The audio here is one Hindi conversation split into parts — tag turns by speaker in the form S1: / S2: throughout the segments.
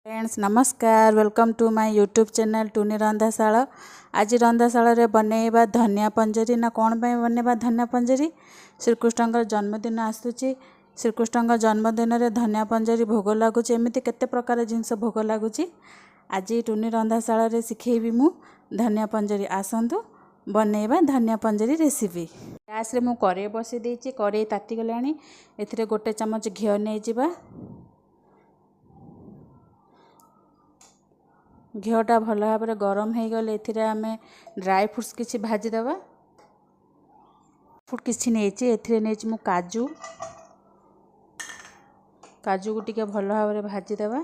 S1: फ्रेंड्स नमस्कार welcome to my YouTube channel टूनी रंधाशाला। आज रंधाशाला रे बनैबा धनिया पंजरी ना कौन पे बनैबा धनिया पंजरी। श्रीकृष्ण जन्मदिन आसूची। श्रीकृष्ण जन्मदिन रे धनिया पंजरी भोग लगुच। एमती केते प्रकार जिनस भोग लगुच। आज टूनी रंधाशाला रे शिखेबी मु धनिया पंजरी। आसंतु बनैबा धनिया पंजरी रेसिपी। गैस रे मु कड़े बसई देछि। कड़े ताती गलानी। एथिरे गोटे चमच घिओ नै जिबा। घिओटा भल भाव में गरम हो गले एथिरे आमे ड्राई फ्रूट्स किछि भाजीदेवा। फ्रूट किछि नेछि एथिरे नेछि मु काजू को टिके भल भाव में भाजीदेवा।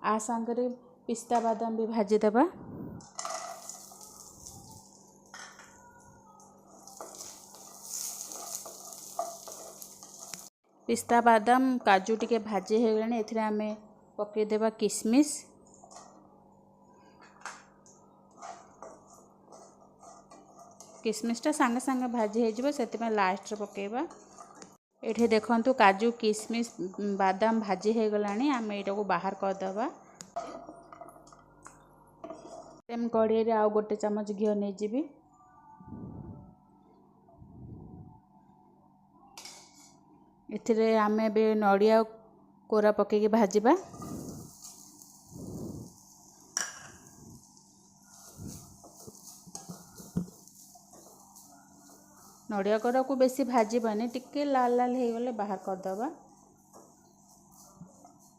S1: आ संगरे पिस्ता बादाम भी भाजीदेवा। पिस्ता बादाम काजू टिके भाजी हो गलानी। एथिरे आमे पकई देबा किशमिश। किशमिशटा संगे संगे भाजी हो जिवो सेति लास्ट रे पकेबा। एठे देखंतु काजू किशमिश बादाम भाजी हो गलानी। आमे एटा को बाहर कर दबा। सेम कड़े रे आ गोटे चमच घिओ नै जिबी। एथिरे आमे बे नड़िया कोरा पकेकी भाजीबा। नड़िया कोरा को बेसी भाजीबानी टिके लाल लाल हो गले बाहर कर दबा।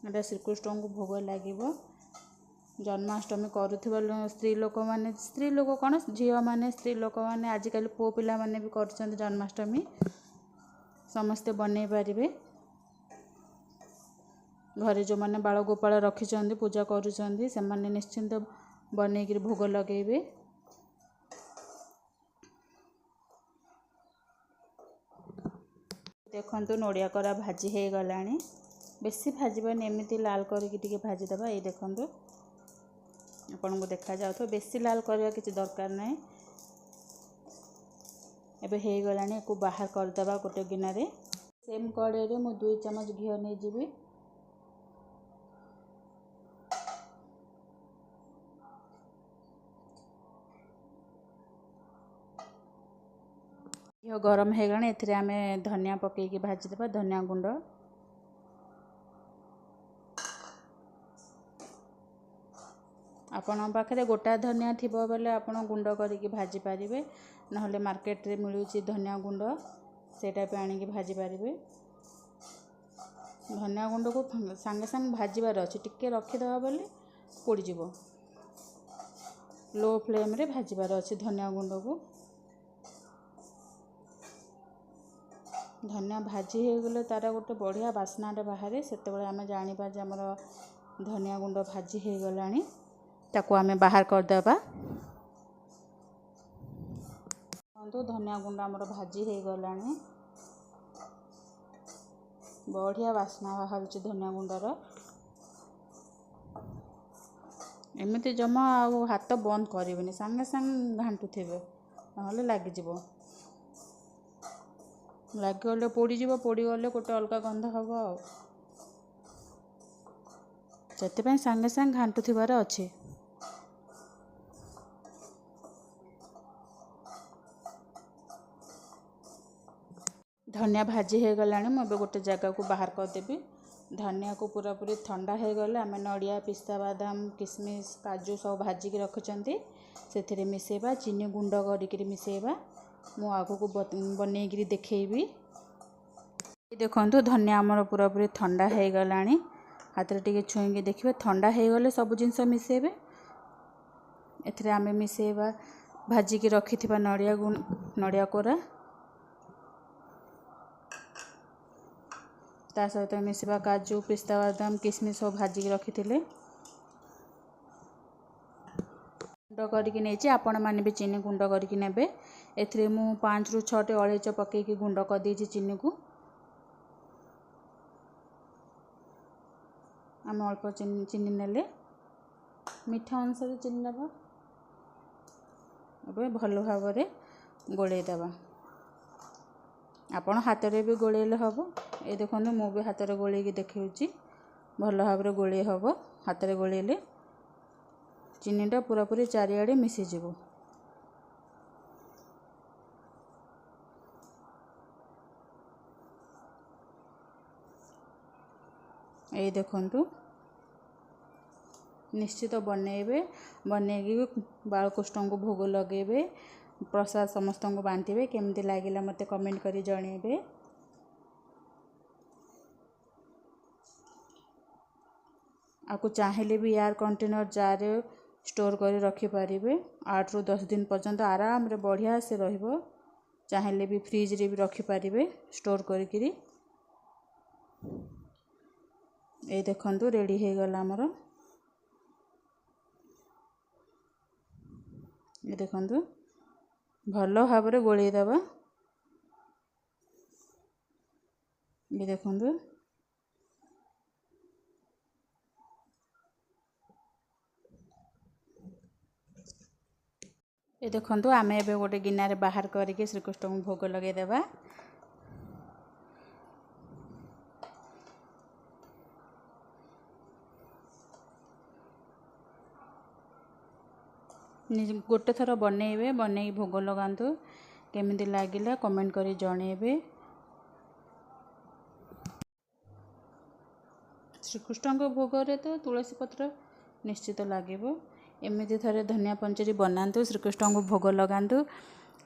S1: एटा श्रीकृष्ण को भोग लागिबो। जन्माष्टमी करुथिबा स्त्री लोक कौन झील मैंने स्त्री लोक मैंने आजिकल पुओ पिला माने भी कर जन्माष्टमी समस्ते बनै पारिबे। घरे जो मैंने बाल गोपाल रखी पूजा करुँच से निश्चिंत बनईकि भोग लगेबे। देखंतु नड़िया कोरा भाजी हो गलानी। बेसी भाजबानी एमती लाल करके टिके भाजीदेवा। ये देखंतु आपन को देखा जाउ तो बेसी लाल करवा किसी दरकार नहीं। एबे हो गलानी को बाहर कर दबा गोटे गिना रे। सेम कड़े रे मु 2 चम्मच घिओ नै जिबी। घिओ गरम हो गलानी। एथिरे आमे धनिया पकेकी भाजीदेबा। धनिया गुंड आपण पाखे गोटा धनिया थिबो बेले आपण गुंड करिकी भाजी पारिबे। नहले मार्केट रे मिलुची धनिया गुंड सेटा पे आनिकी भाजी पारिबे। धनिया गुंड को संगे संगे भाजीबार अछि। टिके रखी दबा बेले पोड़ी जिवो। लो फ्लेम रे भाजीबार अछि धनिया गुंड को। धनिया भाजी हो गले तार गोटे बढ़िया बास्नाटे बाहर सेते आमे जानिबा जे हमर धनिया गुंड भाजी हो गलानी। ताको आमे बाहर कर दबा। तो धनिया गुंड हमर भाजी हो गलानी। बढ़िया बास्ना बाहर धनिया गुंडर। एमती जमा हाथ बंद करेंगे संगे संगे घांटू थे ना लग लगिगले पोड़ीज पोड़ीगले गोटे अलग गंध हम से संगे संगे घांटू थबार अच्छे। धनिया भाजी हो गलानी। मुझे गोटे जगह को बाहर करदेवी। धनिया को पूरा पूरी ठंडा हो गले आम नड़िया पिस्ता बादाम किशमिश काजू सब भाजिक रखिंट से मिसेबा। चीनी गुंड कर मिसेबा। मु आग को बनईकि देखेबी। देखंतु धनिया आमर पूरा पूरी ठंडा हो गलानी। हाथ में टिके छुईकी देखिए ठंडा हो गले सब जिनस मिसेबे। एथिरे आमे मिसेबा भाजिक रखि नड़िया कोरा ता सहित मिसेबा काजू पिस्ता बादाम किशमिश सब भाजिक रखी गुंड करके नहीं आपण मैंने भी चीनी गुंड करके नेबे। एथिरे मु 5 ରୁ 6 अलैच पकेकी गुंड कर देछि। चीनी को आम अल्प चीनी नेले मीठा अनुसार चीनी नेबा। अब भल भाव में गोलैदेबा। आपण हाथ रे भी गोलैले हम। ये देखो मु भी हाथ में गोल देखी भल भाव गोल हम हाथ में गोलेले चीनीटा पूरा पूरी चारिआडे मिसीज। ये देखंतु निश्चित बनइबे बनैकी बालकृष्ण को भोग लगेबे प्रसाद समस्त को बांटे केमती लगिला मते कमेंट करी जणेबे। आपको चाहेले भी यार कंटेनर जार स्टोर कर रखी पारिबे 8 ରୁ 10 दिन पर्यंत आराम रे बढ़िया से रहिबो। चाहेले भी फ्रिज रे भी रखी पारिबे स्टोर करी। ये देखंतु रेडी हो गला हमर। ये देखंतु भल भाव रे गोळेई दबा। ये देखंतु ये देखंतु आमे एबे गोटे गिनारे बाहर करके श्रीकृष्ण को भोग लगे देबा। गोटे थर बनइबे बनई भोग लगातु केमिति लागिला कमेंट करी जणेबे। श्रीकृष्ण को भोग रे तो तुलसी पत्र निश्चित लागिबो। एमिति थरे धनिया पंचरी बनातु श्रीकृष्ण को भोग लगातु।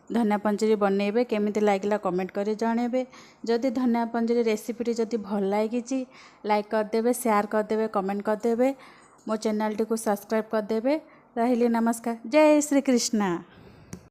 S1: धनिया पंचरी बनइबे केमिति लागिला कमेंट करी जणेबे। जदि धनिया पंचरी रेसिपीटी जदि भल लागिची लाइक कर देबे शेयर कर देबे कमेंट कर देबे। मो चैनल टी को सब्सक्राइब कर देबे। रहिली नमस्कार। जय श्री कृष्ण।